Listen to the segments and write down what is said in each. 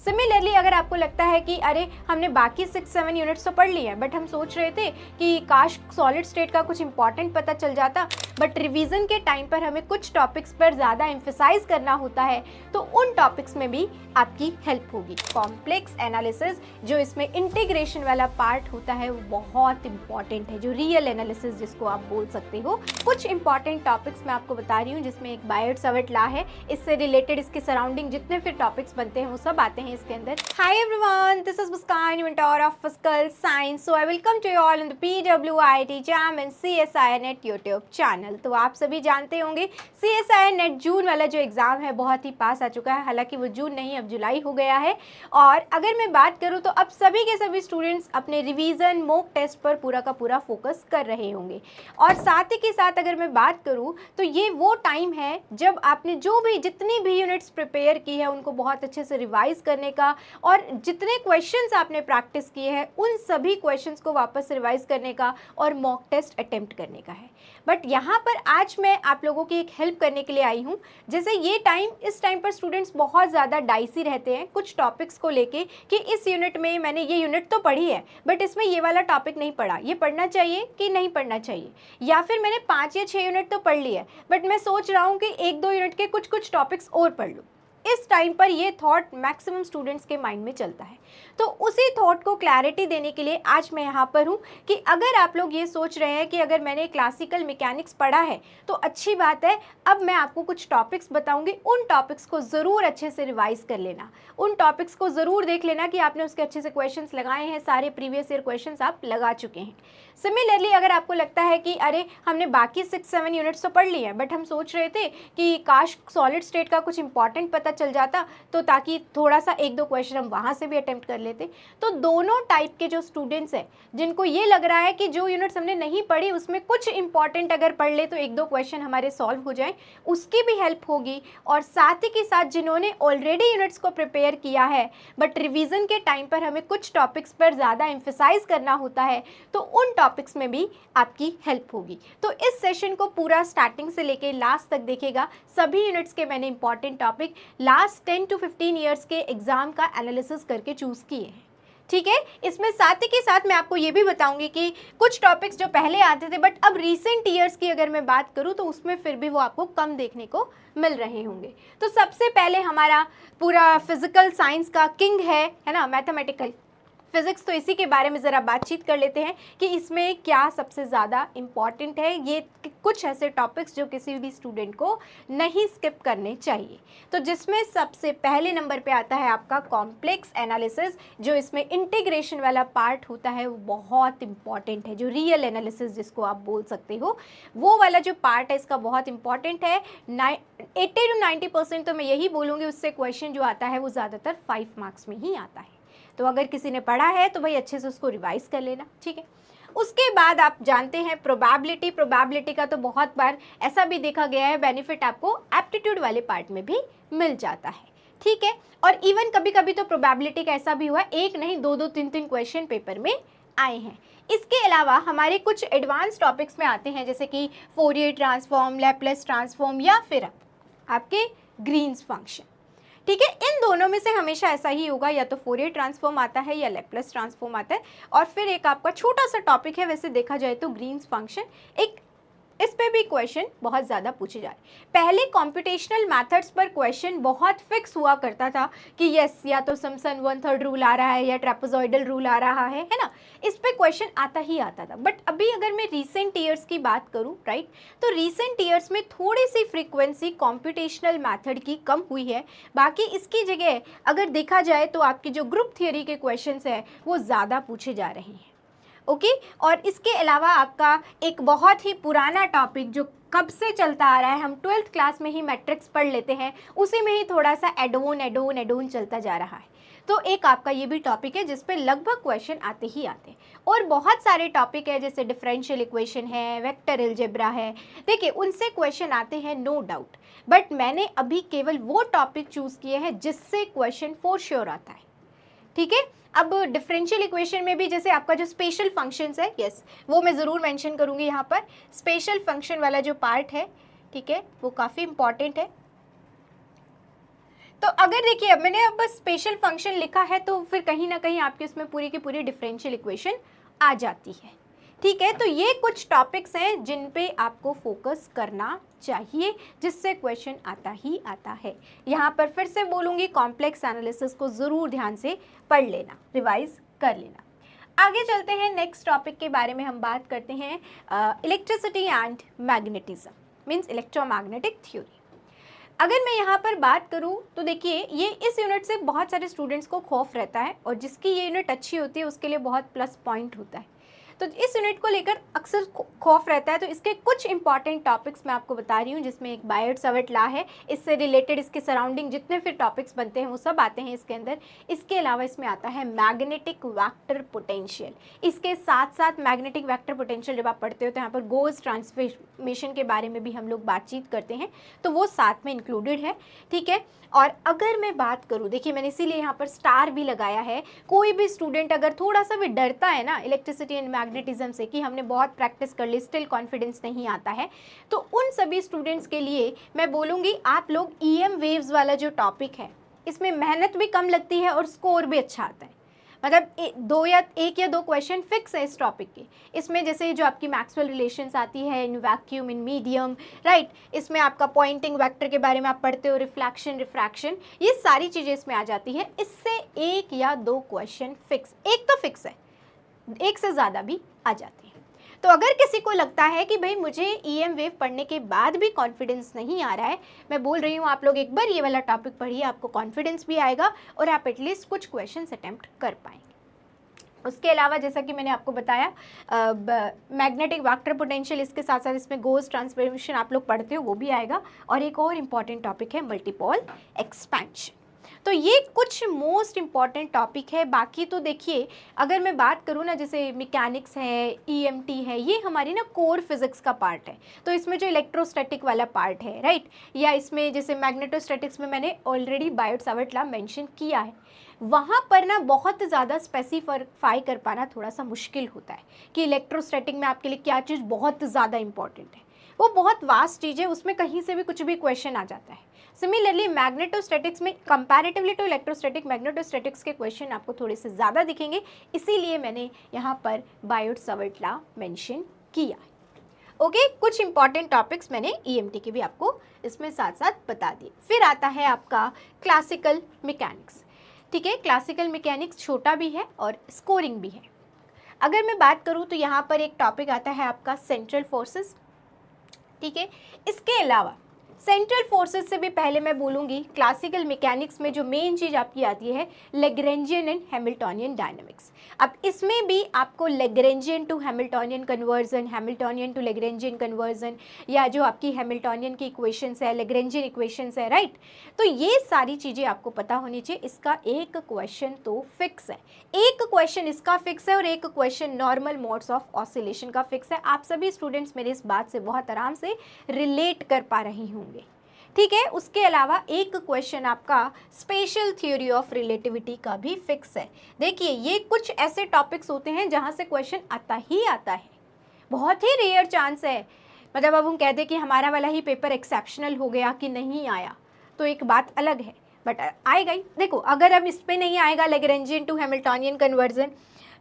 Similarly अगर आपको लगता है कि अरे हमने बाकी 6-7 यूनिट्स तो पढ़ लिए हैं, बट हम सोच रहे थे कि काश सॉलिड स्टेट का कुछ इंपॉर्टेंट पता चल जाता, बट रिवीजन के टाइम पर हमें कुछ टॉपिक्स पर ज़्यादा एम्फेसाइज करना होता है, तो उन टॉपिक्स में भी आपकी हेल्प होगी। कॉम्प्लेक्स एनालिसिस जो इसमें इंटीग्रेशन वाला पार्ट होता है वो बहुत इंपॉर्टेंट है, जो रियल एनालिसिस जिसको आप बोल सकते हो। कुछ इंपॉर्टेंट टॉपिक्स मैं आपको बता रही हूँ, जिसमें एक बायट-सावर्ट लॉ है, इससे रिलेटेड इसके सराउंडिंग जितने फिर टॉपिक्स बनते हैं वो सब आते हैं इसके अंदर। Hi everyone, this is Muskan, mentor of physical science. So I welcome to you all in the PWIT JAM and CSIR NET YouTube channel. तो आप सभी जानते होंगे CSIR नेट जून वाला जो एग्जाम है बहुत ही पास आ चुका है, हालांकि वो जून नहीं अब जुलाई हो गया है। और अगर मैं बात करूं तो अब सभी के सभी स्टूडेंट्स अपने रिवीजन मॉक टेस्ट पर पूरा का पूरा फोकस कर रहे होंगे। और साथ ही के साथ अगर मैं बात करूं तो ये वो टाइम है जब आपने जो भी जितनी भी यूनिट्स प्रिपेयर की है उनको बहुत अच्छे से रिवाइज करने का, और जितने क्वेश्चंस आपने प्रैक्टिस किए हैं उन सभी क्वेश्चंस को वापस रिवाइज करने का और मॉक टेस्ट अटेम्प्ट करने का है। बट यहाँ पर आज मैं आप लोगों की एक हेल्प करने के लिए आई हूँ। जैसे इस टाइम पर स्टूडेंट्स बहुत ज़्यादा डाइसी रहते हैं कुछ टॉपिक्स को लेके कि इस यूनिट में मैंने ये यूनिट तो पढ़ी है बट इसमें ये वाला टॉपिक नहीं पढ़ा, ये पढ़ना चाहिए कि नहीं पढ़ना चाहिए, या फिर मैंने 5 या 6 यूनिट तो पढ़ ली है बट मैं सोच रहा हूँ कि 1-2 यूनिट के कुछ टॉपिक्स और पढ़ लूँ। इस टाइम पर ये थॉट मैक्सिमम स्टूडेंट्स के माइंड में चलता है। तो उसी थॉट को क्लैरिटी देने के लिए आज मैं यहाँ पर हूँ कि अगर आप लोग ये सोच रहे हैं कि अगर मैंने क्लासिकल मैकेनिक्स पढ़ा है तो अच्छी बात है, अब मैं आपको कुछ टॉपिक्स बताऊंगी, उन टॉपिक्स को ज़रूर अच्छे से रिवाइज कर लेना, उन टॉपिक्स को ज़रूर देख लेना कि आपने उसके अच्छे से क्वेश्चंस लगाए हैं, सारे प्रीवियस ईयर क्वेश्चंस आप लगा चुके हैं। सिमिलरली अगर आपको लगता है कि अरे हमने बाकी 6-7 यूनिट्स तो पढ़ लिए हैं बट हम सोच रहे थे कि काश सॉलिड स्टेट का कुछ इंपॉर्टेंट पता चल जाता, तो ताकि थोड़ा सा 1-2 क्वेश्चन हम वहाँ से भी अटेम्प्ट कर लेते। तो दोनों टाइप के जो स्टूडेंट्स हैं जिनको ये लग रहा है कि जो यूनिट्स हमने नहीं पढ़ी उसमें कुछ इंपॉर्टेंट अगर पढ़ ले तो 1-2 क्वेश्चन हमारे सॉल्व हो जाए, उसकी भी हेल्प होगी। और साथ ही के साथ जिन्होंने ऑलरेडी यूनिट्स को प्रिपेयर किया है बट रिवीजन के टाइम पर हमें कुछ टॉपिक्स पर ज़्यादा एम्फेसाइज करना होता है, तो उन टॉपिक्स में भी आपकी हेल्प होगी। तो इस सेशन को पूरा स्टार्टिंग से लेके लास्ट तक देखेगा। सभी यूनिट्स के मैंने important topic last 10 to 15 years के एग्जाम का एनालिसिस करके चूज़ किए हैं, ठीक है। इसमें साथ ही के साथ मैं आपको ये भी बताऊंगी कि कुछ टॉपिक्स जो पहले आते थे बट अब रीसेंट ईयर्स की अगर मैं बात करूं तो उसमें फिर भी वो आपको कम देखने को मिल रहे होंगे। तो सबसे पहले हमारा पूरा फिजिकल साइंस का किंग है ना, मैथमेटिकल फिजिक्स। तो इसी के बारे में ज़रा बातचीत कर लेते हैं कि इसमें क्या सबसे ज़्यादा इम्पॉर्टेंट है। ये कुछ ऐसे टॉपिक्स जो किसी भी स्टूडेंट को नहीं स्किप करने चाहिए। तो जिसमें सबसे पहले नंबर पे आता है आपका कॉम्प्लेक्स एनालिसिस, जो इसमें इंटीग्रेशन वाला पार्ट होता है वो बहुत इंपॉर्टेंट है, जो रियल एनालिसिस जिसको आप बोल सकते हो, वो वाला जो पार्ट है इसका बहुत इंपॉर्टेंट है। 80 to 90% तो मैं यही बोलूँगी, उससे क्वेश्चन जो आता है वो ज़्यादातर 5 मार्क्स में ही आता है। तो अगर किसी ने पढ़ा है तो भाई अच्छे से उसको रिवाइज कर लेना, ठीक है। उसके बाद आप जानते हैं प्रोबेबिलिटी का तो बहुत बार ऐसा भी देखा गया है बेनिफिट आपको एप्टीट्यूड वाले पार्ट में भी मिल जाता है, ठीक है। और इवन कभी कभी तो प्रोबेबिलिटी का ऐसा भी हुआ एक नहीं 2-2 3-3 क्वेश्चन पेपर में आए हैं। इसके अलावा हमारे कुछ एडवांस टॉपिक्स में आते हैं जैसे कि फोरियर ट्रांसफॉर्म, लैपलेस ट्रांसफॉर्म या फिर आपके ग्रीन्स फंक्शन, ठीक है। इन दोनों में से हमेशा ऐसा ही होगा, या तो फोरियर ट्रांसफॉर्म आता है या लैपलेस ट्रांसफॉर्म आता है। और फिर एक आपका छोटा सा टॉपिक है वैसे देखा जाए तो ग्रीन्स फंक्शन, एक इस पे भी क्वेश्चन बहुत ज़्यादा पूछे जा रहे हैं। पहले कॉम्पिटिशनल मेथड्स पर क्वेश्चन बहुत फिक्स हुआ करता था कि यस या तो सिम्पसन 1/3 रूल आ रहा है या ट्रेपेजॉइडल रूल आ रहा है ना, इस पे क्वेश्चन आता ही आता था। बट अभी अगर मैं रीसेंट ईयर्स की बात करूं, राइट, तो रीसेंट ईयर्स में थोड़ी सी फ्रीक्वेंसी कॉम्पिटिशनल मैथड की कम हुई है। बाकी इसकी जगह अगर देखा जाए तो आपकी जो ग्रुप थियोरी के क्वेश्चन है वो ज़्यादा पूछे जा रहे हैं, ओके। और इसके अलावा आपका एक बहुत ही पुराना टॉपिक जो कब से चलता आ रहा है, हम 12th क्लास में ही मैट्रिक्स पढ़ लेते हैं, उसी में ही थोड़ा सा एडोन चलता जा रहा है। तो एक आपका ये भी टॉपिक है जिस पे लगभग क्वेश्चन आते ही आते हैं। और बहुत सारे टॉपिक है जैसे डिफरेंशियल इक्वेशन है, वेक्टर अलजेब्रा है, देखिए उनसे क्वेश्चन आते हैं नो डाउट। बट मैंने अभी केवल वो टॉपिक चूज़ किए हैं जिससे क्वेश्चन फॉर श्योर आता है, ठीक है। अब डिफरेंशियल इक्वेशन में भी जैसे आपका जो स्पेशल फंक्शंस है, यस, वो मैं ज़रूर मेंशन करूँगी यहाँ पर। स्पेशल फंक्शन वाला जो पार्ट है, ठीक है, वो काफ़ी इंपॉर्टेंट है। तो अगर देखिए अब मैंने अब स्पेशल फंक्शन लिखा है तो फिर कहीं ना कहीं आपके उसमें पूरी की पूरी डिफरेंशियल इक्वेशन आ जाती है। ठीक है, तो ये कुछ टॉपिक्स हैं जिन पे आपको फोकस करना चाहिए, जिससे क्वेश्चन आता ही आता है। यहाँ पर फिर से बोलूँगी, कॉम्प्लेक्स एनालिसिस को ज़रूर ध्यान से पढ़ लेना, रिवाइज कर लेना। आगे चलते हैं, नेक्स्ट टॉपिक के बारे में हम बात करते हैं electricity and magnetism, means electromagnetic theory. अगर मैं यहाँ पर बात करूँ तो देखिए ये इस यूनिट से बहुत सारे स्टूडेंट्स को खौफ रहता है, और जिसकी ये यूनिट अच्छी होती है उसके लिए बहुत प्लस पॉइंट होता है। तो इस यूनिट को लेकर अक्सर खौफ रहता है, तो इसके कुछ इंपॉर्टेंट टॉपिक्स मैं आपको बता रही हूँ, जिसमें एक बायट-सावर्ट लॉ है, इससे रिलेटेड इसके सराउंडिंग जितने फिर टॉपिक्स बनते हैं वो सब आते हैं इसके अंदर। इसके अलावा इसमें आता है मैग्नेटिक वेक्टर पोटेंशियल। इसके साथ साथ मैग्नेटिक वेक्टर पोटेंशियल जब आप पढ़ते हो तो यहाँ पर गोज ट्रांसफॉर्मेशन के बारे में भी हम लोग बातचीत करते हैं, तो वो साथ में इंक्लूडेड है। ठीक है, और अगर मैं बात करूँ, देखिए मैंने इसीलिए यहाँ पर स्टार भी लगाया है, कोई भी स्टूडेंट अगर थोड़ा सा भी डरता है ना इलेक्ट्रिसिटी एंड मैग्नेटिज्म से कि हमने बहुत प्रैक्टिस कर ली स्टिल कॉन्फिडेंस नहीं आता है, तो उन सभी स्टूडेंट्स के लिए मैं बोलूँगी आप लोग EM वेव्स वाला जो टॉपिक है, इसमें मेहनत भी कम लगती है और स्कोर भी अच्छा आता है। मतलब एक या दो क्वेश्चन फिक्स है इस टॉपिक के। इसमें जैसे जो आपकी मैक्सवेल रिलेशंस आती है, in vacuum, in medium, right, इसमें आपका पॉइंटिंग वेक्टर के बारे में आप पढ़ते हो, रिफ्लेक्शन, रिफ्रैक्शन, ये सारी चीज़ें इसमें आ जाती है। इससे एक या दो क्वेश्चन फिक्स, एक तो फिक्स है, एक से ज़्यादा भी आ जाते हैं। तो अगर किसी को लगता है कि भाई मुझे EM वेव पढ़ने के बाद भी कॉन्फिडेंस नहीं आ रहा है, मैं बोल रही हूँ आप लोग एक बार ये वाला टॉपिक पढ़िए, आपको कॉन्फिडेंस भी आएगा और आप एटलीस्ट कुछ क्वेश्चंस अटेम्प्ट कर पाएंगे। उसके अलावा जैसा कि मैंने आपको बताया मैग्नेटिक वेक्टर पोटेंशियल, इसके साथ साथ इसमें गोज ट्रांसफॉर्मेशन आप लोग पढ़ते हो वो भी आएगा, और एक और इम्पॉर्टेंट टॉपिक है मल्टीपोल एक्सपेंशन। तो ये कुछ मोस्ट इम्पॉर्टेंट टॉपिक है। बाकी तो देखिए अगर मैं बात करूँ ना, जैसे मैकेनिक्स है, EMT है, ये हमारी ना कोर फिजिक्स का पार्ट है, तो इसमें जो इलेक्ट्रोस्टैटिक वाला पार्ट है, राइट, या इसमें जैसे मैग्नेटोस्टैटिक्स में मैंने ऑलरेडी बायट-सावर्ट लॉ मेंशन किया है, वहाँ पर ना बहुत ज़्यादा स्पेसिफाई कर पाना थोड़ा सा मुश्किल होता है कि इलेक्ट्रोस्टैटिक में आपके लिए क्या चीज़ बहुत ज़्यादा इंपॉर्टेंट है। वो बहुत वास्ट चीज़ है, उसमें कहीं से भी कुछ भी क्वेश्चन आ जाता है। सिमिलरली मैग्नेटोस्टैटिक्स में कंपैरेटिवली टू इलेक्ट्रोस्टैटिक, मैग्नेटोस्टैटिक्स के क्वेश्चन आपको थोड़े से ज़्यादा दिखेंगे, इसीलिए मैंने यहाँ पर बायट-सावर्ट लॉ मेंशन किया। ओके, कुछ इंपॉर्टेंट टॉपिक्स मैंने EMT के भी आपको इसमें साथ साथ बता दिए। फिर आता है आपका क्लासिकल मैकेनिक्स। ठीक है, क्लासिकल मैकेनिक्स छोटा भी है और स्कोरिंग भी है। अगर मैं बात करूँ तो यहाँ पर एक टॉपिक आता है आपका सेंट्रल फोर्सेस। ठीक है, इसके अलावा सेंट्रल फोर्सेस से भी पहले मैं बोलूँगी क्लासिकल मैकेनिक्स में जो मेन चीज़ आपकी आती है लैग्रेंजियन एंड हैमिल्टोनियन डायनामिक्स। अब इसमें भी आपको Lagrangian to Hamiltonian conversion, Hamiltonian to Lagrangian conversion, या जो आपकी हैमिल्टोनियन की इक्वेशंस है, लैग्रेंजियन इक्वेशंस है, राइट, तो ये सारी चीज़ें आपको पता होनी चाहिए। इसका एक क्वेश्चन तो फिक्स है, एक क्वेश्चन इसका फिक्स है और एक question normal modes of oscillation का फिक्स है। आप सभी स्टूडेंट्स मेरे इस बात से बहुत आराम से रिलेट कर पा रही होंगे। ठीक है, उसके अलावा एक क्वेश्चन आपका स्पेशल थ्योरी ऑफ रिलेटिविटी का भी फिक्स है। देखिए ये कुछ ऐसे टॉपिक्स होते हैं जहां से क्वेश्चन आता ही आता है, बहुत ही रेयर चांस है। मतलब अब हम कह दें कि हमारा वाला ही पेपर एक्सेप्शनल हो गया कि नहीं आया तो एक बात अलग है, बट आएगा ही। देखो अगर अब इस पे नहीं आएगा Lagrangian to Hamiltonian conversion,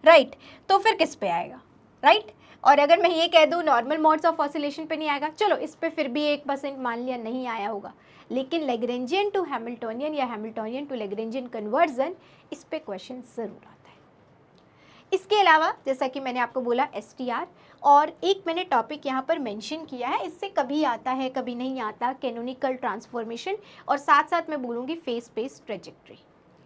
right, तो फिर किस पे आएगा, राइट। और अगर मैं ये कह दूँ नॉर्मल मोड्स ऑफ ऑसिलेशन पे नहीं आएगा, चलो इस पे फिर भी 1% मान लिया नहीं आया होगा, लेकिन लैग्रेंजियन टू हैमिल्टोनियन या हैमिल्टोनियन टू लैग्रेंजियन कन्वर्जन, इस पे क्वेश्चन ज़रूर आता है। इसके अलावा जैसा कि मैंने आपको बोला STR, और एक मैंने टॉपिक यहाँ पर मेंशन किया है, इससे कभी आता है कभी नहीं आता, कैनोनिकल ट्रांसफॉर्मेशन, और साथ साथ मैं बोलूँगी फेज स्पेस ट्रेजेक्ट्री,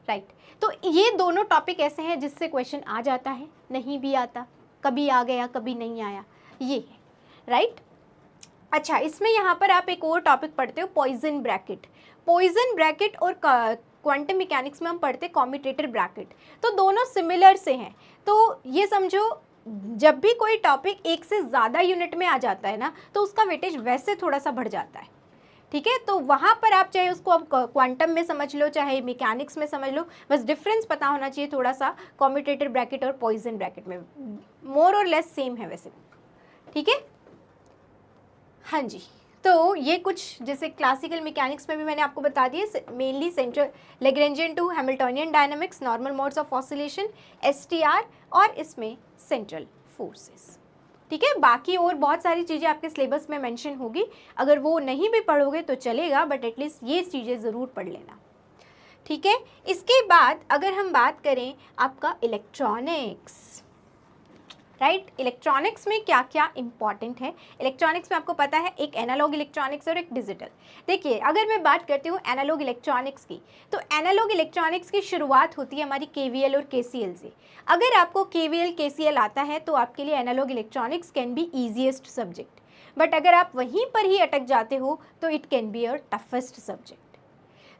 राइट। तो ये दोनों टॉपिक ऐसे हैं जिससे क्वेश्चन आ जाता है, नहीं भी आता, कभी आ गया कभी नहीं आया, ये है, राइट। अच्छा, इसमें यहाँ पर आप एक और टॉपिक पढ़ते हो पॉइजन ब्रैकेट। पॉइजन ब्रैकेट और क्वांटम मैकेनिक्स में हम पढ़ते कॉम्यूटेटर ब्रैकेट, तो दोनों सिमिलर से हैं। तो ये समझो जब भी कोई टॉपिक एक से ज़्यादा यूनिट में आ जाता है ना, तो उसका वेटेज वैसे थोड़ा सा बढ़ जाता है। ठीक है, तो वहाँ पर आप चाहे उसको अब क्वांटम में समझ लो चाहे मैकेनिक्स में समझ लो, बस डिफरेंस पता होना चाहिए थोड़ा सा कॉम्यूटेटर ब्रैकेट और पॉइजन ब्रैकेट में, मोर और लेस सेम है वैसे। ठीक है, हाँ जी। तो ये कुछ जैसे क्लासिकल मैकेनिक्स में भी मैंने आपको बता दिया, mainly central Lagrangian to Hamiltonian dynamics, normal modes of oscillation, STR, और इसमें सेंट्रल फोर्सेस। ठीक है, बाकी और बहुत सारी चीज़ें आपके सिलेबस में मेंशन होगी, अगर वो नहीं भी पढ़ोगे तो चलेगा, बट एटलीस्ट ये चीज़ें ज़रूर पढ़ लेना। ठीक है, इसके बाद अगर हम बात करें आपका इलेक्ट्रॉनिक्स, राइट, इलेक्ट्रॉनिक्स में क्या क्या इंपॉर्टेंट है। इलेक्ट्रॉनिक्स में आपको पता है एक एनालॉग इलेक्ट्रॉनिक्स और एक डिजिटल। देखिए, अगर मैं बात करती हूँ एनालॉग इलेक्ट्रॉनिक्स की, तो एनालॉग इलेक्ट्रॉनिक्स की शुरुआत होती है हमारी केवीएल और केसीएल से। अगर आपको केवीएल केसीएल आता है तो आपके लिए analog electronics can be easiest subject, but अगर आप वहीं पर ही अटक जाते हो तो it can be your toughest subject.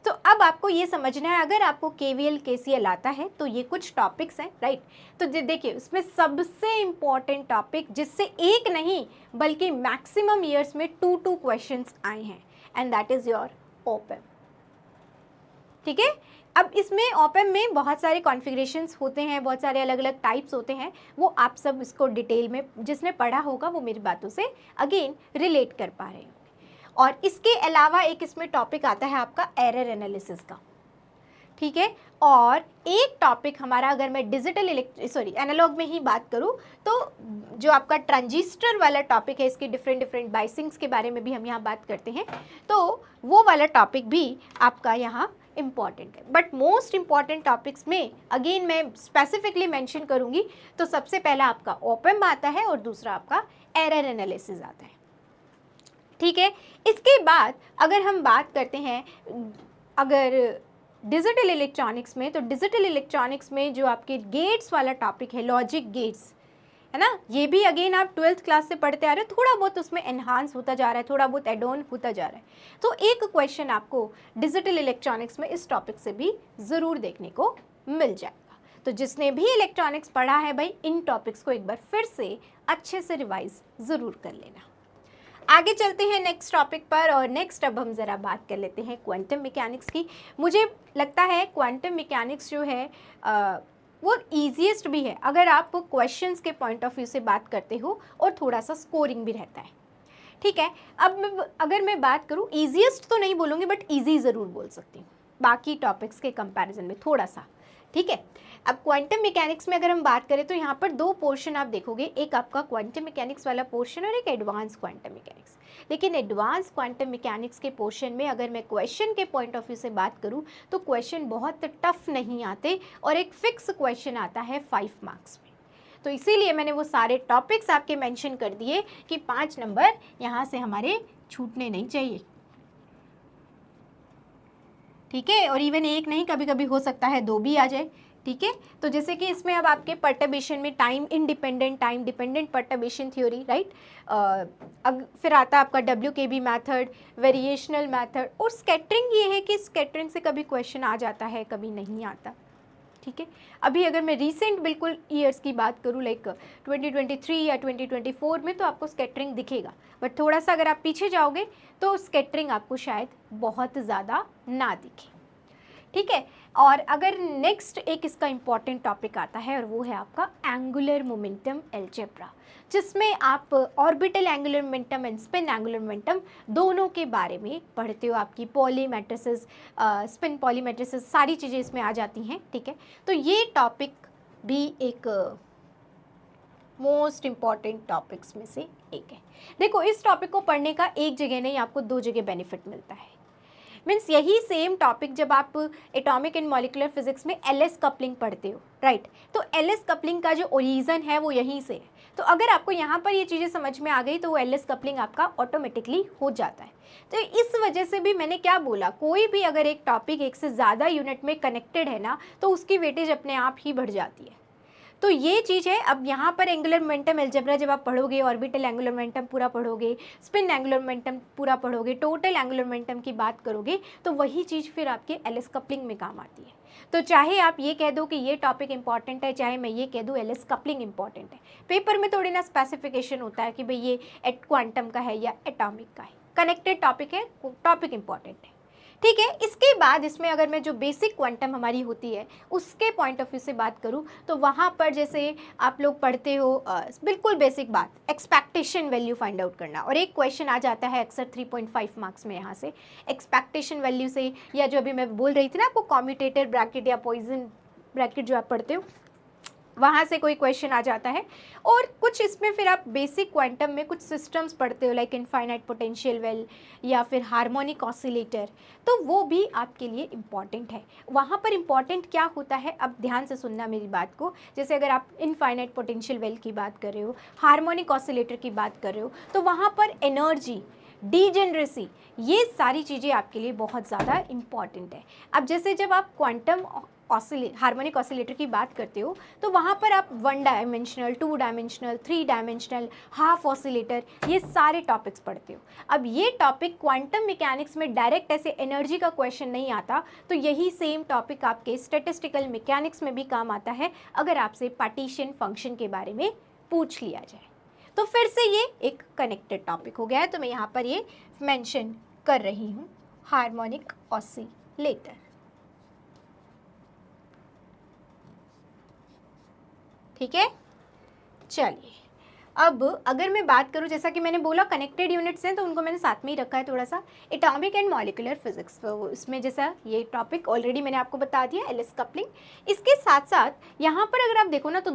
तो अब आपको ये समझना है, अगर आपको केवीएल केसीएल आता है तो ये कुछ टॉपिक्स हैं, राइट। तो देखिए, उसमें सबसे इम्पॉर्टेंट टॉपिक जिससे एक नहीं बल्कि मैक्सिमम ईयर्स में 2 क्वेश्चंस आए हैं, एंड दैट इज योर ओपम। ठीक है, अब इसमें ओपम में बहुत सारे कॉन्फ़िगरेशंस होते हैं, बहुत सारे अलग अलग टाइप्स होते हैं, वो आप सब इसको डिटेल में जिसने पढ़ा होगा वो मेरी बातों से अगेन रिलेट कर पा रहे हैं। और इसके अलावा एक इसमें टॉपिक आता है आपका एरर एनालिसिस का। ठीक है, और एक टॉपिक हमारा, अगर मैं डिजिटल एनालॉग में ही बात करूं, तो जो आपका ट्रांजिस्टर वाला टॉपिक है, इसकी डिफरेंट बाइसिंग्स के बारे में भी हम यहाँ बात करते हैं, तो वो वाला टॉपिक भी आपका यहाँ इम्पॉर्टेंट है। बट मोस्ट इम्पॉर्टेंट टॉपिक्स में अगेन मैं स्पेसिफिकली मेंशन करूँगी, तो सबसे पहला आपका ओपम आता है और दूसरा आपका एरर एनालिसिस आता है। ठीक है, इसके बाद अगर हम बात करते हैं अगर डिजिटल इलेक्ट्रॉनिक्स में, तो डिजिटल इलेक्ट्रॉनिक्स में जो आपके गेट्स वाला टॉपिक है, लॉजिक गेट्स, है ना, ये भी अगेन आप 12th क्लास से पढ़ते आ रहे हो, थोड़ा बहुत उसमें एनहांस होता जा रहा है, थोड़ा बहुत एड ऑन होता जा रहा है। तो एक क्वेश्चन आपको डिजिटल इलेक्ट्रॉनिक्स में इस टॉपिक से भी ज़रूर देखने को मिल जाएगा। तो जिसने भी इलेक्ट्रॉनिक्स पढ़ा है भाई, इन टॉपिक्स को एक बार फिर से अच्छे से रिवाइज ज़रूर कर लेना। आगे चलते हैं नेक्स्ट टॉपिक पर, और नेक्स्ट अब हम ज़रा बात कर लेते हैं क्वांटम मैकेनिक्स की। मुझे लगता है क्वांटम मैकेनिक्स जो है वो ईजीएस्ट भी है अगर आप क्वेश्चंस के पॉइंट ऑफ व्यू से बात करते हो, और थोड़ा सा स्कोरिंग भी रहता है। ठीक है, अब अगर मैं बात करूँ, ईजीएस्ट तो नहीं बोलूँगी बट ईजी ज़रूर बोल सकती हूँ बाकी टॉपिक्स के कंपैरिजन में थोड़ा सा। ठीक है, अब क्वांटम मैकेनिक्स में अगर हम बात करें तो यहाँ पर 2 पोर्शन आप देखोगे, एक आपका क्वांटम मैकेनिक्स वाला पोर्शन और एक एडवांस क्वांटम मैकेनिक्स। लेकिन एडवांस क्वांटम मैकेनिक्स के पोर्शन में अगर मैं क्वेश्चन के पॉइंट ऑफ व्यू से बात करूँ तो क्वेश्चन बहुत टफ नहीं आते, और एक फिक्स क्वेश्चन आता है 5 मार्क्स में। तो इसीलिए मैंने वो सारे टॉपिक्स आपके मेंशन कर दिए कि 5 नंबर यहाँ से हमारे छूटने नहीं चाहिए। ठीक है, और इवन 1 नहीं, कभी कभी हो सकता है 2 भी आ जाए। ठीक है, तो जैसे कि इसमें अब आपके पर्टर्बेशन में time independent, time dependent perturbation theory, right, फिर आता है आपका WKB मेथड, वेरिएशनल मेथड, और स्कैटरिंग। ये है कि स्कैटरिंग से कभी क्वेश्चन आ जाता है, कभी नहीं आता। ठीक है, अभी अगर मैं रीसेंट बिल्कुल ईयर्स की बात करूँ, लाइक 2023 या 2024 में, तो आपको स्कैटरिंग दिखेगा, बट थोड़ा सा अगर आप पीछे जाओगे तो स्कैटरिंग आपको शायद बहुत ज़्यादा ना दिखे। ठीक है, और अगर नेक्स्ट एक इसका इम्पॉर्टेंट टॉपिक आता है, और वो है आपका एंगुलर मोमेंटम अलजेब्रा, जिसमें आप orbital angular momentum and spin angular momentum दोनों के बारे में पढ़ते हो। आपकी poly matrices, spin poly matrices, सारी चीज़ें इसमें आ जाती हैं। ठीक है, तो ये टॉपिक भी एक मोस्ट इम्पॉर्टेंट टॉपिक्स में से एक है। देखो, इस टॉपिक को पढ़ने का एक जगह नहीं, आपको 2 जगह बेनिफिट मिलता है। मीन्स यही सेम टॉपिक जब आप एटॉमिक एंड मॉलिकुलर फिजिक्स में एलएस कपलिंग पढ़ते हो, राइट, तो एलएस कपलिंग का जो ओरिजिन है वो यहीं से है। तो अगर आपको यहाँ पर ये चीज़ें समझ में आ गई तो वो एलएस कपलिंग आपका ऑटोमेटिकली हो जाता है। तो इस वजह से भी मैंने क्या बोला, कोई भी अगर एक टॉपिक एक से ज़्यादा यूनिट में कनेक्टेड है ना, तो उसकी वेटेज अपने आप ही बढ़ जाती है। तो ये चीज़ है। अब यहाँ पर एंगुलर मोमेंटम अलजेब्रा जब आप पढ़ोगे, ऑर्बिटल एंगुलर मोमेंटम पूरा पढ़ोगे, स्पिन एंगुलर मोमेंटम पूरा पढ़ोगे, टोटल एंगुलर मोमेंटम की बात करोगे, तो वही चीज़ फिर आपके एलएस कपलिंग में काम आती है। तो चाहे आप ये कह दो कि ये टॉपिक इंपॉर्टेंट है, चाहे मैं ये कह दूँ एलएस कपलिंग इंपॉर्टेंट है, पेपर में थोड़ी ना स्पेसिफिकेशन होता है कि भाई ये क्वांटम का है या एटॉमिक का है। कनेक्टेड टॉपिक है, टॉपिक इंपॉर्टेंट है। ठीक है। इसके बाद इसमें अगर मैं जो बेसिक क्वांटम हमारी होती है उसके पॉइंट ऑफ व्यू से बात करूं तो वहाँ पर जैसे आप लोग पढ़ते हो बिल्कुल बेसिक बात, एक्सपेक्टेशन वैल्यू फाइंड आउट करना, और एक क्वेश्चन आ जाता है अक्सर 3.5 मार्क्स में यहाँ से एक्सपेक्टेशन वैल्यू से, या जो अभी मैं बोल रही थी ना आपको कॉम्यूटेटर ब्रैकेट या पॉइजन ब्रैकेट जो आप पढ़ते हो वहाँ से कोई क्वेश्चन आ जाता है। और कुछ इसमें फिर आप बेसिक क्वांटम में कुछ सिस्टम्स पढ़ते हो लाइक इनफाइनाइट पोटेंशियल वेल या फिर हार्मोनिक ऑसिलेटर, तो वो भी आपके लिए इम्पॉर्टेंट है। वहाँ पर इम्पॉर्टेंट क्या होता है, अब ध्यान से सुनना मेरी बात को, जैसे अगर आप इनफाइनाइट पोटेंशियल वेल की बात कर रहे हो, हार्मोनिक ऑसिलेटर की बात कर रहे हो, तो वहाँ पर एनर्जी, डीजेनरेसी, ये सारी चीज़ें आपके लिए बहुत ज़्यादा इम्पॉर्टेंट है। अब जैसे जब आप क्वांटम हार्मोनिक ऑसिलेटर की बात करते हो तो वहाँ पर आप 1 dimensional, 2 dimensional, 3 dimensional, half oscillator, ये सारे टॉपिक्स पढ़ते हो। अब ये टॉपिक क्वांटम मैकेनिक्स में डायरेक्ट ऐसे एनर्जी का क्वेश्चन नहीं आता, तो यही सेम टॉपिक आपके स्टैटिस्टिकल मैकेनिक्स में भी काम आता है अगर आपसे पार्टीशन फंक्शन के बारे में पूछ लिया जाए। तो फिर से ये एक कनेक्टेड टॉपिक हो गया है, तो मैं यहाँ पर ये मेंशन कर रही हूँ, हार्मोनिक ऑसिलेटर। ठीक है, चलिए अब अगर मैं बात करूं, जैसा कि मैंने बोला कनेक्टेड यूनिट्स हैं तो उनको मैंने साथ में ही रखा है थोड़ा सा, एटॉमिक एंड मॉलिक्यूलर फिजिक्स, तो इसमें जैसा ये टॉपिक ऑलरेडी मैंने आपको बता दिया, एलिस कपलिंग। इसके साथ साथ यहाँ पर अगर आप देखो ना तो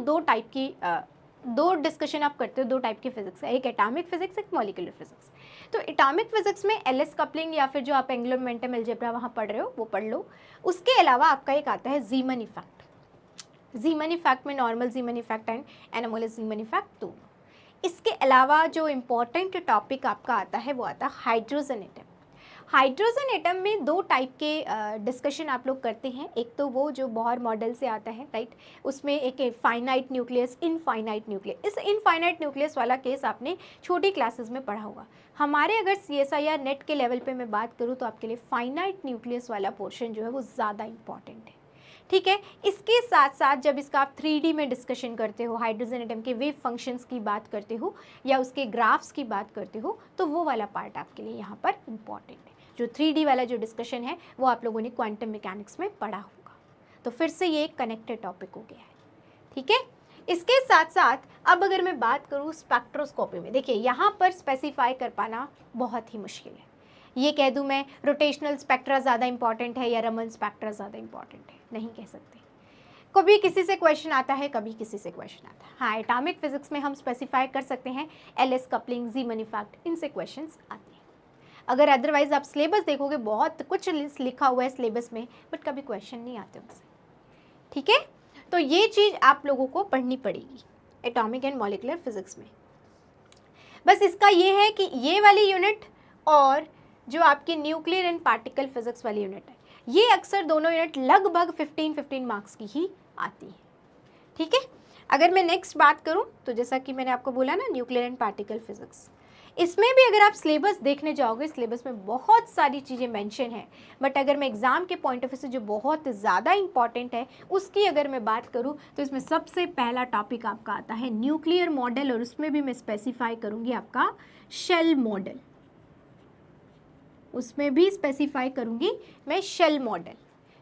दो डिस्कशन आप करते हो, 2 टाइप की फिजिक्स है, एक एटॉमिक फिजिक्स, एक मॉलिक्यूलर फिजिक्स। तो एटॉमिक फिजिक्स में एलिस कपलिंग या फिर जो आप एंगुलर मोमेंटम अलजेब्रा वहाँ पढ़ रहे हो वो पढ़ लो। उसके अलावा आपका एक आता है जीमन इफेक्ट। जीमन इफेक्ट में normal जीमन effect and anomalous जीमन effect दोनों। इसके अलावा जो इम्पोर्टेंट टॉपिक आपका आता है वो आता है हाइड्रोजन एटम। हाइड्रोजन एटम में 2 टाइप के डिस्कशन आप लोग करते हैं, एक तो वो जो बोहर मॉडल से आता है, राइट, उसमें एक फाइनाइट न्यूक्लियस, इनफाइनाइट न्यूक्लियस। इस इनफाइनाइट न्यूक्लियस वाला केस आपने छोटी क्लासेस में पढ़ा होगा। हमारे अगर CSIR नेट के लेवल पे मैं बात करूँ तो आपके लिए फाइनाइट न्यूक्लियस वाला पोर्शन जो है वो ज़्यादा इंपॉर्टेंट है। ठीक है, इसके साथ साथ जब इसका आप 3D में डिस्कशन करते हो, हाइड्रोजन एटम के वेव फंक्शंस की बात करते हो या उसके ग्राफ्स की बात करते हो, तो वो वाला पार्ट आपके लिए यहाँ पर इम्पॉर्टेंट है। जो 3D वाला जो डिस्कशन है वो आप लोगों ने क्वांटम मैकेनिक्स में पढ़ा होगा। तो फिर से ये एक कनेक्टेड टॉपिक हो गया है। ठीक है, इसके साथ साथ अब अगर मैं बात करूँ स्पेक्ट्रोस्कोपी में, देखिए यहाँ पर स्पेसिफाई कर पाना बहुत ही मुश्किल है। ये कह दूँ मैं रोटेशनल स्पेक्ट्रा ज़्यादा इंपॉर्टेंट है या रमन स्पेक्ट्रा ज़्यादा इंपॉर्टेंट है, नहीं कह सकते। कभी किसी से क्वेश्चन आता है, कभी किसी से क्वेश्चन आता है। हाँ, एटॉमिक फिजिक्स में हम स्पेसिफाई कर सकते हैं एलिस कपलिंग, जीमन इफेक्ट, इनसे क्वेश्चंस आते हैं। अगर अदरवाइज आप सिलेबस देखोगे बहुत कुछ लिखा हुआ है सिलेबस में, बट कभी क्वेश्चन नहीं आते उनसे। ठीक है, तो ये चीज़ आप लोगों को पढ़नी पड़ेगी एटॉमिक एंड मॉलिक्यूलर फिजिक्स में। बस इसका ये है कि ये वाली यूनिट और जो आपकी न्यूक्लियर एंड पार्टिकल फिजिक्स वाली यूनिट है, ये अक्सर दोनों यूनिट लगभग 15 मार्क्स की ही आती है। ठीक है, अगर मैं नेक्स्ट बात करूं तो जैसा कि मैंने आपको बोला ना न्यूक्लियर एंड पार्टिकल फिजिक्स, इसमें भी अगर आप सिलेबस देखने जाओगे, सिलेबस में बहुत सारी चीज़ें मेंशन है, बट अगर मैं एग्ज़ाम के पॉइंट ऑफ व्यू से जो बहुत ज़्यादा इंपॉर्टेंट है उसकी अगर मैं बात करूं तो इसमें सबसे पहला टॉपिक आपका आता है न्यूक्लियर मॉडल, और उसमें भी मैं स्पेसिफाई करूँगी आपका शेल मॉडल। उसमें भी स्पेसिफाई करूँगी मैं शेल मॉडल।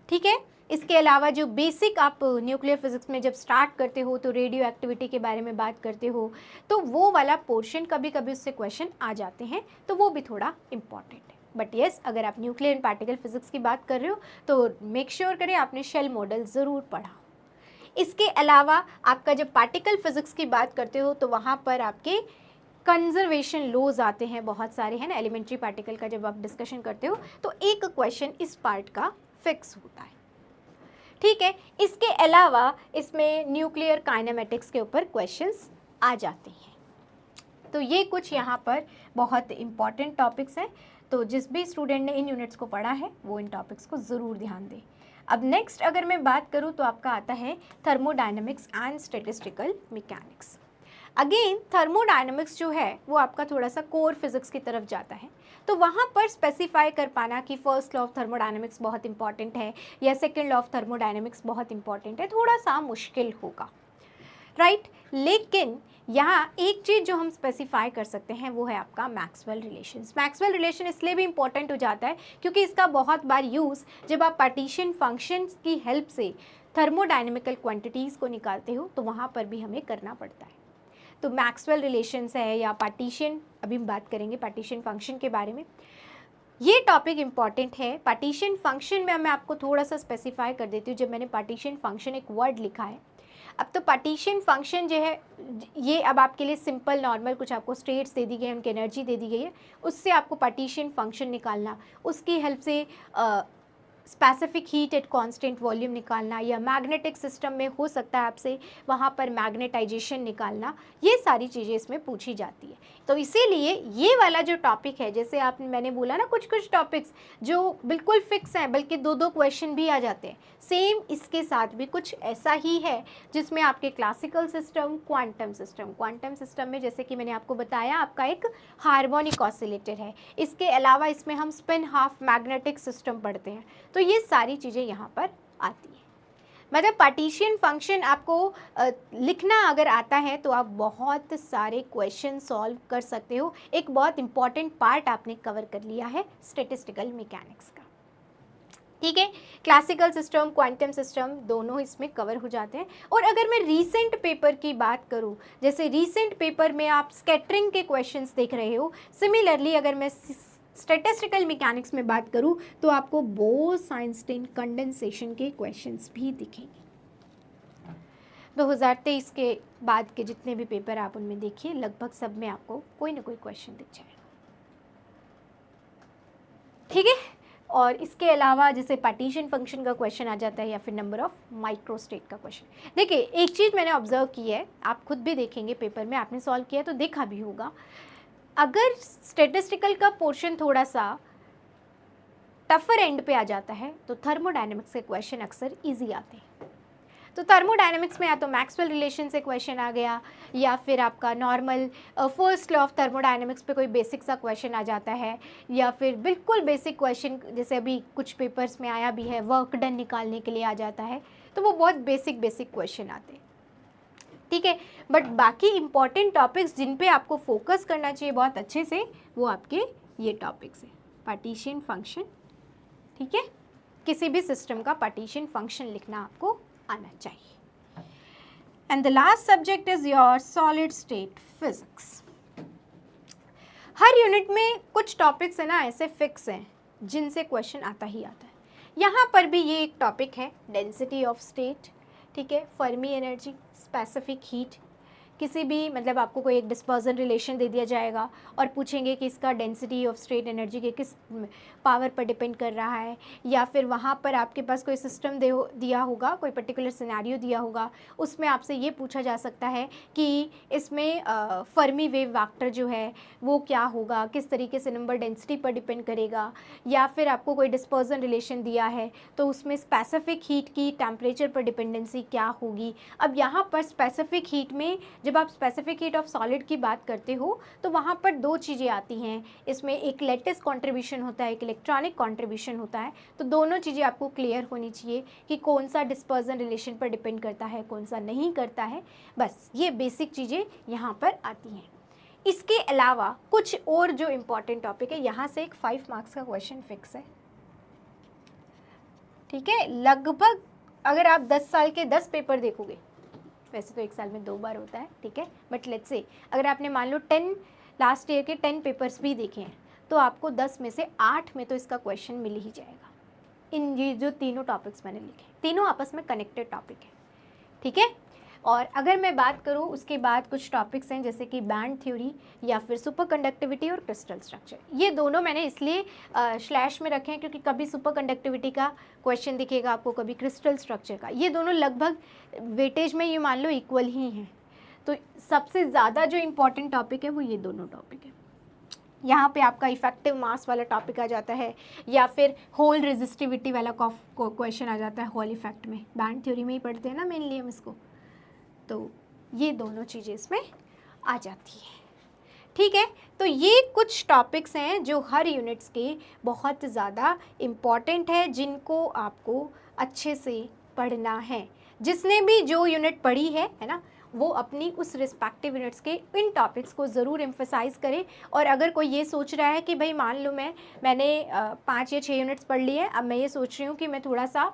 ठीक है, इसके अलावा जो बेसिक आप न्यूक्लियर फिजिक्स में जब स्टार्ट करते हो तो रेडियो एक्टिविटी के बारे में बात करते हो, तो वो वाला पोर्शन कभी कभी उससे क्वेश्चन आ जाते हैं, तो वो भी थोड़ा इंपॉर्टेंट है। बट येस, अगर आप न्यूक्लियर एंड पार्टिकल फिजिक्स की बात कर रहे हो तो मेक श्योर करें आपने शेल मॉडल ज़रूर पढ़ा। इसके अलावा आपका जब पार्टिकल फिजिक्स की बात करते हो तो वहाँ पर आपके कंजर्वेशन लॉज आते हैं बहुत सारे, हैं ना, एलिमेंट्री पार्टिकल का जब आप डिस्कशन करते हो तो एक क्वेश्चन इस पार्ट का फिक्स होता है। ठीक है, इसके अलावा इसमें न्यूक्लियर काइनेमेटिक्स के ऊपर क्वेश्चंस आ जाते हैं। तो ये कुछ यहाँ पर बहुत इंपॉर्टेंट टॉपिक्स हैं, तो जिस भी स्टूडेंट ने इन यूनिट्स को पढ़ा है वो इन टॉपिक्स को ज़रूर ध्यान दें। अब नेक्स्ट अगर मैं बात करूँ तो आपका आता है thermodynamics and statistical mechanics. Again thermodynamics जो है वो आपका थोड़ा सा कोर फिजिक्स की तरफ जाता है, तो वहाँ पर स्पेसिफाई कर पाना कि फर्स्ट लॉ ऑफ थर्मोडायनेमिक्स बहुत इंपॉर्टेंट है या सेकंड लॉ ऑफ थर्मोडायनेमिक्स बहुत इंपॉर्टेंट है, थोड़ा सा मुश्किल होगा। राइट। लेकिन यहाँ एक चीज़ जो हम स्पेसिफाई कर सकते हैं वो है आपका मैक्सवेल रिलेशंस। मैक्सवेल रिलेशन इसलिए भी इंपॉर्टेंट हो जाता है क्योंकि इसका बहुत बार यूज़ जब आप पार्टीशन फंक्शंस की हेल्प से थर्मोडायनेमिकल क्वांटिटीज़ को निकालते हो तो वहाँ पर भी हमें करना पड़ता है। तो मैक्सवेल रिलेशंस है या पार्टीशन, अभी हम बात करेंगे पार्टीशन फंक्शन के बारे में। ये टॉपिक इंपॉर्टेंट है। पार्टीशन फंक्शन में मैं आपको थोड़ा सा स्पेसिफाई कर देती हूँ। जब मैंने पार्टीशन फंक्शन एक वर्ड लिखा है, अब तो पार्टीशन फंक्शन जो है ये अब आपके लिए सिंपल नॉर्मल कुछ आपको स्टेट्स दे दी गई है, उनकी एनर्जी दे दी गई है, उससे आपको पार्टीशन फंक्शन निकालना, उसकी हेल्प से specific heat at constant volume निकालना, या मैग्नेटिक सिस्टम में हो सकता है आपसे वहाँ पर मैग्नेटाइजेशन निकालना, ये सारी चीज़ें इसमें पूछी जाती है। तो इसीलिए ये वाला जो टॉपिक है, जैसे मैंने बोला ना कुछ कुछ टॉपिक्स जो बिल्कुल फिक्स हैं, बल्कि दो दो क्वेश्चन भी आ जाते हैं, सेम इसके साथ भी कुछ ऐसा ही है जिसमें आपके क्लासिकल सिस्टम, क्वांटम सिस्टम में जैसे कि मैंने आपको बताया आपका एक हार्मोनिक ऑसिलेटर है, इसके अलावा इसमें हम स्पिन हाफ मैग्नेटिक सिस्टम पढ़ते हैं। तो ये सारी चीज़ें यहाँ पर आती हैं। मतलब पार्टीशन फंक्शन आपको लिखना अगर आता है तो आप बहुत सारे क्वेश्चन सॉल्व कर सकते हो। एक बहुत इंपॉर्टेंट पार्ट आपने कवर कर लिया है स्टैटिस्टिकल मैकेनिक्स का, ठीक है। क्लासिकल सिस्टम, क्वांटम सिस्टम दोनों इसमें कवर हो जाते हैं। और अगर मैं रीसेंट पेपर की बात करूं, जैसे रीसेंट पेपर में आप स्कैटरिंग के क्वेश्चंस देख रहे हो, सिमिलरली अगर मैं स्टैटिस्टिकल मैकेनिक्स में बात करूं तो आपको बोस-आइंस्टीन कंडेंसेशन के क्वेश्चंस भी दिखेंगे। 2023 के बाद के जितने भी पेपर आप उनमें देखिए, लगभग सब में आपको कोई ना कोई क्वेश्चन दिख जाएगा, ठीक है। और इसके अलावा जैसे पार्टीशन फंक्शन का क्वेश्चन आ जाता है, या फिर नंबर ऑफ माइक्रोस्टेट का क्वेश्चन। देखिए एक चीज़ मैंने ऑब्जर्व की है, आप खुद भी देखेंगे पेपर में, आपने सॉल्व किया तो देखा भी होगा, अगर स्टैटिस्टिकल का पोर्शन थोड़ा सा टफर एंड पे आ जाता है तो थर्मोडायनेमिक्स के क्वेश्चन अक्सर इजी आते हैं। तो थर्मोडायनेमिक्स में या तो मैक्सवेल रिलेशन से क्वेश्चन आ गया, या फिर आपका normal first law of thermodynamics पे कोई बेसिक सा क्वेश्चन आ जाता है, या फिर बिल्कुल बेसिक क्वेश्चन जैसे अभी कुछ पेपर्स में आया भी है, वर्क डन निकालने के लिए आ जाता है। तो वो बहुत बेसिक क्वेश्चन आते हैं, ठीक है। बट बाकी इंपॉर्टेंट टॉपिक्स जिन पे आपको फोकस करना चाहिए बहुत अच्छे से, वो आपके ये टॉपिक्स हैं। पार्टीशन फंक्शन, ठीक है, किसी भी सिस्टम का पार्टीशन फंक्शन लिखना आपको आना चाहिए। And the last subject is your solid state physics. Her unit में कुछ टॉपिक्स है ना ऐसे फिक्स हैं जिनसे क्वेश्चन आता ही आता है। यहाँ पर भी ये एक टॉपिक है डेंसिटी ऑफ स्टेट, ठीक है, फर्मी एनर्जी, स्पेसिफिक हीट। किसी भी मतलब आपको कोई एक डिस्पर्जन रिलेशन दे दिया जाएगा और पूछेंगे कि इसका डेंसिटी ऑफ स्टेट एनर्जी के किस पावर पर डिपेंड कर रहा है, या फिर वहाँ पर आपके पास कोई सिस्टम दिया होगा, कोई पर्टिकुलर सिनेरियो दिया होगा, उसमें आपसे ये पूछा जा सकता है कि इसमें फर्मी वेव वेक्टर जो है वो क्या होगा, किस तरीके से नंबर डेंसिटी पर डिपेंड करेगा, या फिर आपको कोई डिस्पर्जन रिलेशन दिया है तो उसमें स्पेसिफिक हीट की टेम्परेचर पर डिपेंडेंसी क्या होगी। अब यहाँ पर स्पेसिफिक हीट में जब आप स्पेसिफिक हीट ऑफ सॉलिड की बात करते हो तो वहाँ पर दो चीज़ें आती हैं, इसमें एक लेटिस कंट्रीब्यूशन होता है, एक इलेक्ट्रॉनिक कंट्रीब्यूशन होता है। तो दोनों चीज़ें आपको क्लियर होनी चाहिए कि कौन सा डिस्पर्जन रिलेशन पर डिपेंड करता है, कौन सा नहीं करता है। बस ये बेसिक चीज़ें यहाँ पर आती हैं। इसके अलावा कुछ और जो इम्पॉर्टेंट टॉपिक है, यहाँ से एक 5 मार्क्स का क्वेश्चन फिक्स है, ठीक है। लगभग अगर आप 10 साल के 10 पेपर देखोगे, वैसे तो एक साल में 2 बार होता है, ठीक है, बट लेट्स से अगर आपने मान लो 10 लास्ट ईयर के 10 पेपर्स भी देखे हैं तो आपको 10 में से 8 में तो इसका क्वेश्चन मिल ही जाएगा। इन ये जो तीनों टॉपिक्स मैंने लिखे, तीनों आपस में कनेक्टेड टॉपिक है, ठीक है। और अगर मैं बात करूँ उसके बाद कुछ टॉपिक्स हैं जैसे कि बैंड थ्योरी या फिर सुपर कंडक्टिविटी और क्रिस्टल स्ट्रक्चर। ये दोनों मैंने इसलिए स्लैश में रखे हैं क्योंकि कभी सुपर कंडक्टिविटी का क्वेश्चन दिखेगा आपको, कभी क्रिस्टल स्ट्रक्चर का। ये दोनों लगभग वेटेज में ये मान लो इक्वल ही हैं। तो सबसे ज़्यादा जो इम्पॉर्टेंट टॉपिक है वो ये दोनों टॉपिक है। यहाँ पे आपका इफेक्टिव मास वाला टॉपिक आ जाता है, या फिर होल रेजिस्टिविटी वाला क्वेश्चन आ जाता है हॉल इफेक्ट में। बैंड थ्योरी में ही पढ़ते हैं ना मेनली हम इसको, तो ये दोनों चीज़ें इसमें आ जाती है, ठीक है। तो ये कुछ टॉपिक्स हैं जो हर यूनिट्स के बहुत ज़्यादा इम्पॉर्टेंट है, जिनको आपको अच्छे से पढ़ना है। जिसने भी जो यूनिट पढ़ी है ना, वो अपनी उस रिस्पेक्टिव यूनिट्स के इन टॉपिक्स को ज़रूर एम्फसाइज़ करे। और अगर कोई ये सोच रहा है कि भाई मान लो मैंने 5 या 6 यूनिट्स पढ़ ली है, अब मैं ये सोच रही हूँ कि मैं थोड़ा सा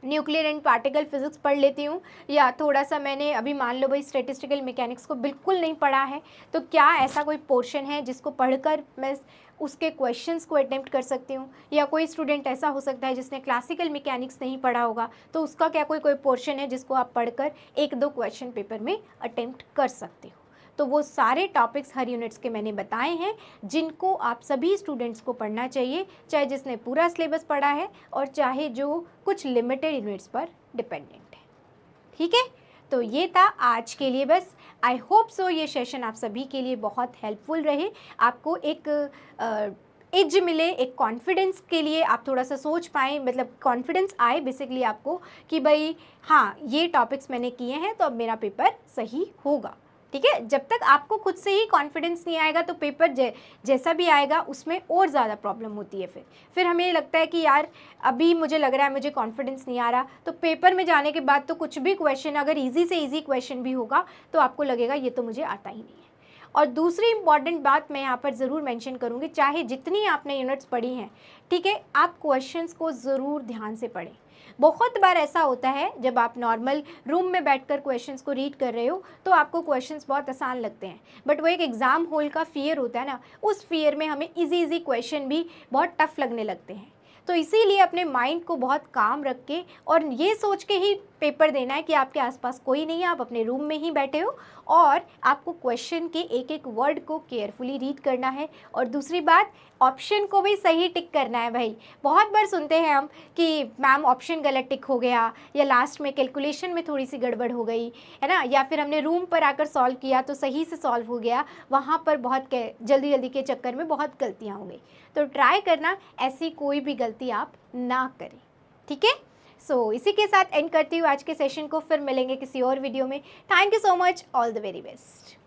न्यूक्लियर एंड पार्टिकल फिजिक्स पढ़ लेती हूँ, या थोड़ा सा मैंने अभी मान लो भाई स्टैटिस्टिकल मैकेनिक्स को बिल्कुल नहीं पढ़ा है, तो क्या ऐसा कोई पोर्शन है जिसको पढ़कर मैं उसके क्वेश्चंस को अटेम्प्ट कर सकती हूँ? या कोई स्टूडेंट ऐसा हो सकता है जिसने क्लासिकल मैकेनिक्स नहीं पढ़ा होगा, तो उसका क्या कोई पोर्शन है जिसको आप पढ़कर 1-2 क्वेश्चन पेपर में अटेम्प्ट कर सकते हो? तो वो सारे टॉपिक्स हर यूनिट्स के मैंने बताए हैं, जिनको आप सभी स्टूडेंट्स को पढ़ना चाहिए, चाहे जिसने पूरा सिलेबस पढ़ा है और चाहे जो कुछ लिमिटेड यूनिट्स पर डिपेंडेंट है। ठीक है, तो ये था आज के लिए बस। आई होप सो ये सेशन आप सभी के लिए बहुत हेल्पफुल रहे, आपको एक एज मिले, एक कॉन्फिडेंस के लिए आप थोड़ा सा सोच पाएँ, मतलब कॉन्फिडेंस आए बेसिकली आपको कि भाई हाँ, ये टॉपिक्स मैंने किए हैं तो अब मेरा पेपर सही होगा। ठीक है, जब तक आपको खुद से ही कॉन्फिडेंस नहीं आएगा तो पेपर जैसा भी आएगा उसमें और ज़्यादा प्रॉब्लम होती है। फिर हमें लगता है कि यार अभी मुझे लग रहा है मुझे कॉन्फिडेंस नहीं आ रहा, तो पेपर में जाने के बाद तो कुछ भी क्वेश्चन अगर ईजी से ईजी क्वेश्चन भी होगा तो आपको लगेगा ये तो मुझे आता ही नहीं है। और दूसरी इंपॉर्टेंट बात मैं यहाँ पर ज़रूर मेंशन करूँगी, चाहे जितनी आपने यूनिट्स पढ़ी हैं, ठीक है, आप क्वेश्चंस को ज़रूर ध्यान से पढ़ें। बहुत बार ऐसा होता है जब आप नॉर्मल रूम में बैठकर क्वेश्चंस को रीड कर रहे हो तो आपको क्वेश्चंस बहुत आसान लगते हैं, बट वो एक एग्ज़ाम हॉल का फियर होता है ना, उस फियर में हमें इजी क्वेश्चन भी बहुत टफ लगने लगते हैं। तो इसीलिए अपने माइंड को बहुत काम रख के और ये सोच के ही पेपर देना है कि आपके आसपास कोई नहीं है, आप अपने रूम में ही बैठे हो और आपको क्वेश्चन के एक एक वर्ड को केयरफुली रीड करना है। और दूसरी बात, ऑप्शन को भी सही टिक करना है भाई। बहुत बार सुनते हैं हम कि मैम ऑप्शन गलत टिक हो गया, या लास्ट में कैलकुलेशन में थोड़ी सी गड़बड़ हो गई है ना, या फिर हमने रूम पर आकर सॉल्व किया तो सही से सॉल्व हो गया, वहाँ पर बहुत जल्दी के चक्कर में बहुत गलतियाँ हो गई। तो ट्राई करना ऐसी कोई भी गलती आप ना करें। ठीक है, सो इसी के साथ एंड करती हूँ आज के सेशन को, फिर मिलेंगे किसी और वीडियो में। Thank you so much, all the very best.